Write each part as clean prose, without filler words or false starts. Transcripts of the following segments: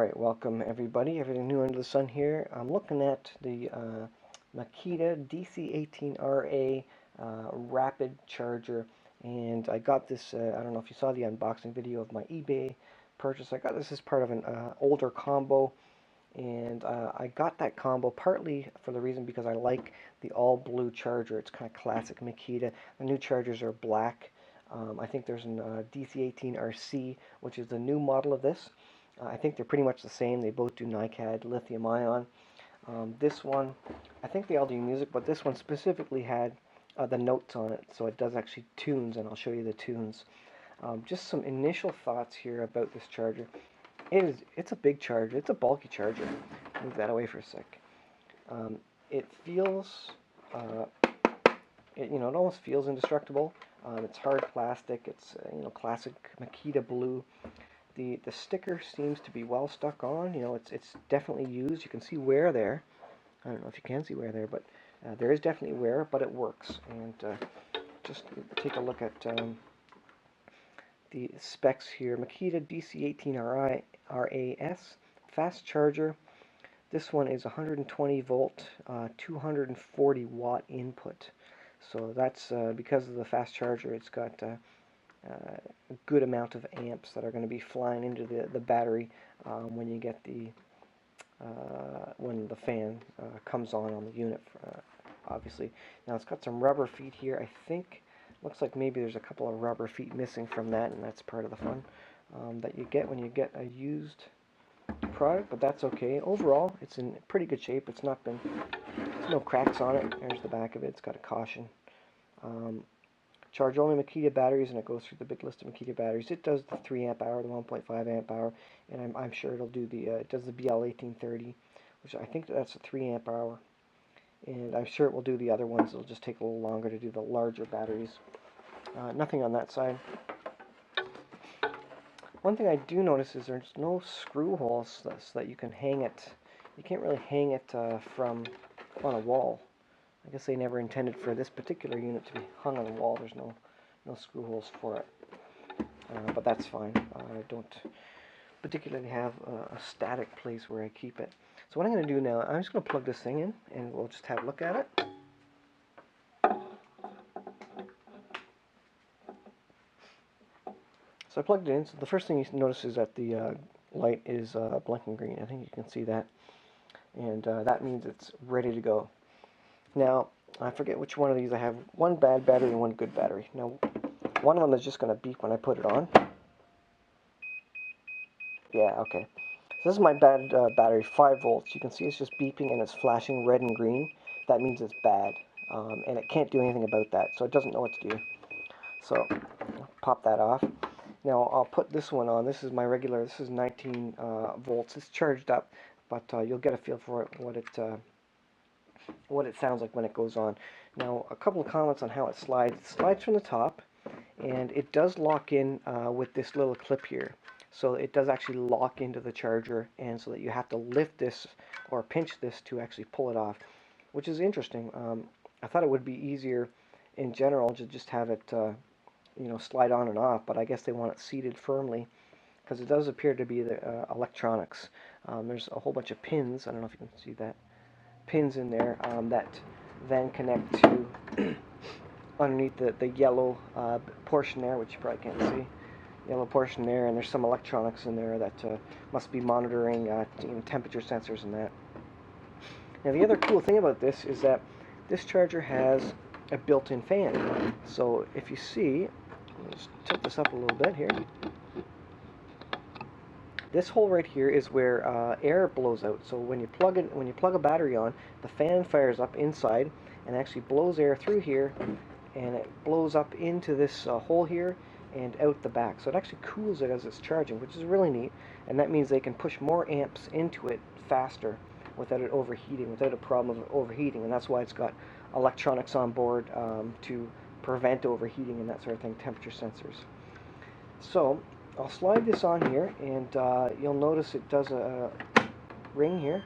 Alright, welcome everybody. Everything new under the sun here. I'm looking at the Makita DC18RA rapid charger, and I got this, I don't know if you saw the unboxing video of my eBay purchase. I got this as part of an older combo, and I got that combo partly for the reason because I like the all blue charger. It's kind of classic Makita. The new chargers are black. I think there's an DC18RC, which is the new model of this. I think they're pretty much the same. They both do NiCad, lithium ion. This one, I think they all do music, but this one specifically had the notes on it, so it does actually tunes, and I'll show you the tunes. Just some initial thoughts here about this charger. It's a big charger. It's a bulky charger. Move that away for a sec. It feels, it almost feels indestructible. It's hard plastic. It's classic Makita blue. The sticker seems to be well stuck on. It's definitely used. You can see wear there. I don't know if you can see wear there, but there is definitely wear, but it works. And just take a look at the specs here. Makita DC18RA S fast charger. This one is 120 volt, 240 watt input. So that's because of the fast charger. It's got a good amount of amps that are going to be flying into the battery when you get when the fan comes on the unit, obviously. Now it's got some rubber feet here. I think looks like maybe there's a couple of rubber feet missing from that, and that's part of the fun that you get when you get a used product, but that's okay. Overall, it's in pretty good shape. There's no cracks on it. There's the back of it. It's got a caution. Charge only Makita batteries, and it goes through the big list of Makita batteries. It does the 3 amp hour, the 1.5 amp hour, and I'm sure it'll do it does the BL1830, which I think that's a 3 amp hour, and I'm sure it will do the other ones. It'll just take a little longer to do the larger batteries. Nothing on that side. One thing I do notice is there's no screw holes so that you can hang it. You can't really hang it from on a wall. I guess they never intended for this particular unit to be hung on the wall. There's no screw holes for it, but that's fine. I don't particularly have a static place where I keep it. So what I'm going to do now, I'm just going to plug this thing in, and we'll just have a look at it. So I plugged it in. So the first thing you notice is that the light is blinking green. I think you can see that, and that means it's ready to go. Now, I forget which one of these I have. One bad battery and one good battery. Now, one of them is just going to beep when I put it on. Yeah, okay. So this is my bad battery, 5 volts. You can see it's just beeping and it's flashing red and green. That means it's bad, and it can't do anything about that, so it doesn't know what to do. So, pop that off. Now, I'll put this one on. This is my regular, this is 19 volts. It's charged up, but you'll get a feel for it, what it sounds like when it goes on. Now, a couple of comments on how it slides. It slides from the top, and it does lock in with this little clip here. So it does actually lock into the charger, and so that you have to lift this or pinch this to actually pull it off, which is interesting. I thought it would be easier in general to just have it slide on and off, but I guess they want it seated firmly because it does appear to be the electronics. There's a whole bunch of pins. I don't know if you can see that. Pins in there that then connect to underneath the yellow portion there, which you probably can't see. Yellow portion there, and there's some electronics in there that must be monitoring temperature sensors and that. Now the other cool thing about this is that this charger has a built-in fan. So if you see, let's tilt this up a little bit here. This hole right here is where air blows out. So when you plug a battery on, the fan fires up inside and actually blows air through here, and it blows up into this hole here and out the back. So it actually cools it as it's charging, which is really neat. And that means they can push more amps into it faster without it overheating, without a problem of overheating. And that's why it's got electronics on board to prevent overheating and that sort of thing, temperature sensors. So I'll slide this on here, and you'll notice it does a ring here.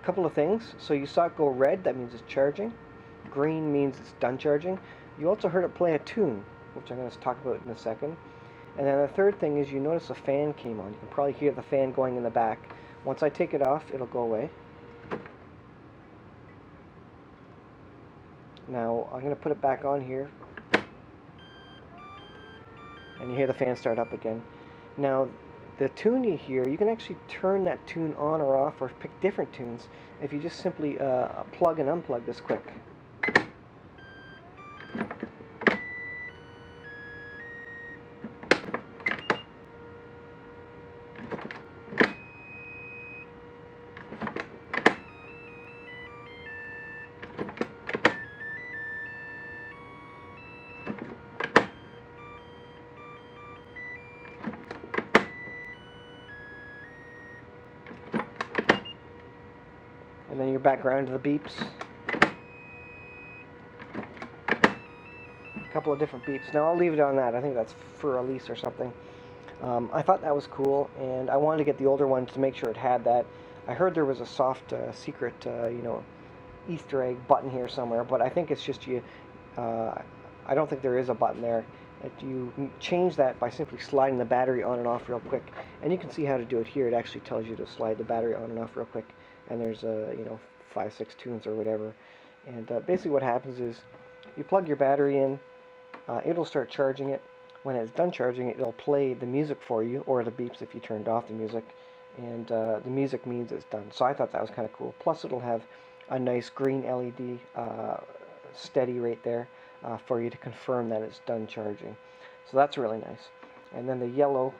A couple of things. So you saw it go red, that means it's charging. Green means it's done charging. You also heard it play a tune, which I'm going to talk about in a second. And then the third thing is you notice a fan came on. You can probably hear the fan going in the back. Once I take it off, it'll go away. Now I'm going to put it back on here. And you hear the fan start up again. Now the tune you hear, you can actually turn that tune on or off or pick different tunes if you just simply plug and unplug this quick. And then you're back around to the beeps. A couple of different beeps. Now I'll leave it on that. I think that's for a lease or something. I thought that was cool, and I wanted to get the older one to make sure it had that. I heard there was a soft secret, Easter egg button here somewhere, but I think it's just you. I don't think there is a button there. You change that by simply sliding the battery on and off real quick, and you can see how to do it here. It actually tells you to slide the battery on and off real quick, and there's 5-6 tunes or whatever. And basically what happens is you plug your battery in, it'll start charging it. When it's done charging it, it'll play the music for you, or the beeps if you turned off the music, and the music means it's done. So I thought that was kind of cool. Plus it'll have a nice green LED steady right there for you to confirm that it's done charging. So that's really nice. And then the yellow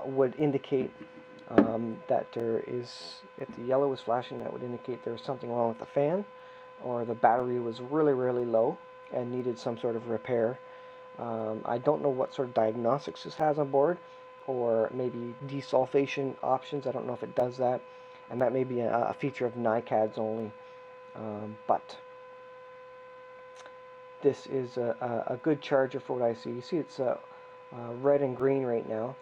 would indicate that there is, if the yellow was flashing, that would indicate there was something wrong with the fan, or the battery was really, really low and needed some sort of repair. I don't know what sort of diagnostics this has on board, or maybe desulfation options. I don't know if it does that, and that may be a feature of NiCads only. But this is a good charger for what I see. You see it's red and green right now,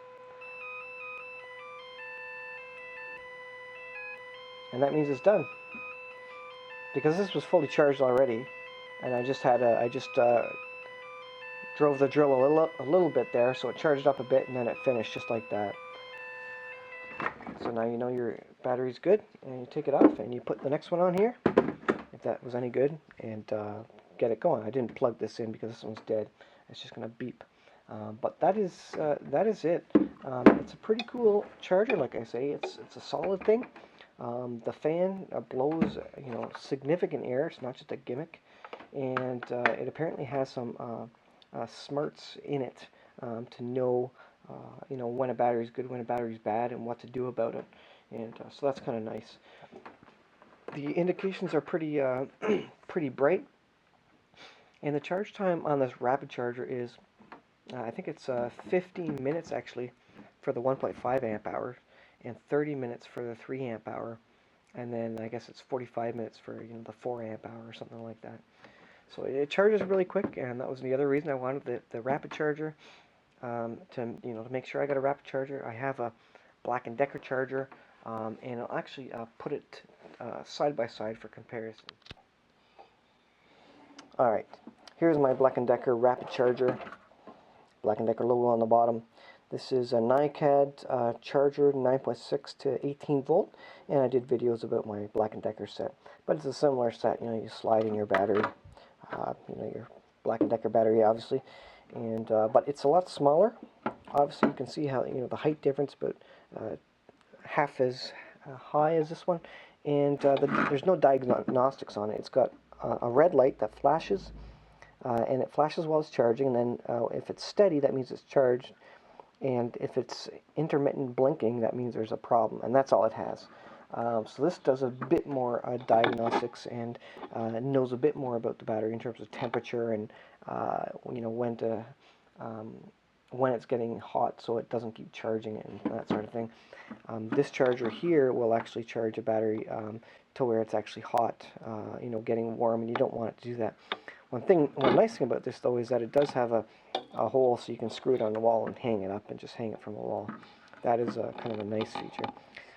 and that means it's done. Because this was fully charged already, and I just drove the drill a little bit there, so it charged up a bit, and then it finished just like that. So now you know your battery's good, and you take it off, and you put the next one on here, if that was any good, and get it going. I didn't plug this in because this one's dead. It's just going to beep. But that is it. It's a pretty cool charger, like I say. It's a solid thing. The fan blows significant air. It's not just a gimmick, and it apparently has some smarts in it to know when a battery's good, when a battery's bad, and what to do about it. And so that's kind of nice. The indications are pretty pretty bright, and the charge time on this rapid charger is I think it's 15 minutes actually for the 1.5 amp hour, and 30 minutes for the 3 amp hour, and then I guess it's 45 minutes for the 4 amp hour or something like that. So it charges really quick, and that was the other reason I wanted the rapid charger, to make sure I got a rapid charger. I have a Black & Decker charger, and I'll actually put it side by side for comparison. Alright, here's my Black & Decker rapid charger. Black & Decker logo on the bottom. This is a NiCad charger, 9.6 to 18 volt, and I did videos about my Black & Decker set. But it's a similar set. You slide in your battery, your Black & Decker battery, obviously, and but it's a lot smaller. Obviously, you can see how the height difference, but half as high as this one, and there's no diagnostics on it. It's got a red light that flashes. And it flashes while it's charging, and then if it's steady, that means it's charged, and if it's intermittent blinking, that means there's a problem, and that's all it has. So this does a bit more diagnostics, and knows a bit more about the battery in terms of temperature, and when it's getting hot, so it doesn't keep charging it and that sort of thing. This charger here will actually charge a battery to where it's actually hot, getting warm, and you don't want it to do that. One nice thing about this, though, is that it does have a hole so you can screw it on the wall and hang it up and just hang it from the wall. That is kind of a nice feature.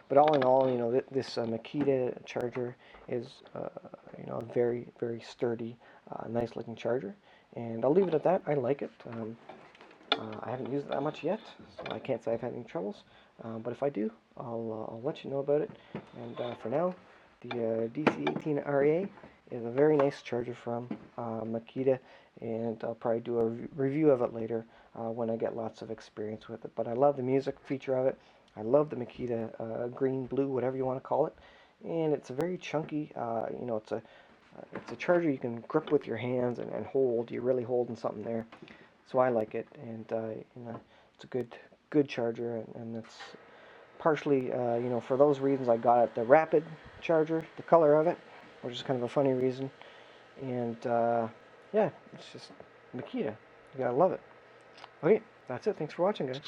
But all in all, this Makita charger is a very, very sturdy, nice-looking charger. And I'll leave it at that. I like it. I haven't used it that much yet, so I can't say I've had any troubles. But if I do, I'll let you know about it. And for now, the DC18RA is a very nice charger from Makita, and I'll probably do a review of it later when I get lots of experience with it. But I love the music feature of it. I love the Makita green, blue, whatever you want to call it, and it's a very chunky. It's a charger you can grip with your hands and hold. You're really holding something there. So I like it, and it's a good charger, and it's partially for those reasons I got it. The rapid charger, the color of it, which is kind of a funny reason, and yeah, it's just Makita. You gotta love it. Okay, that's it. Thanks for watching, guys.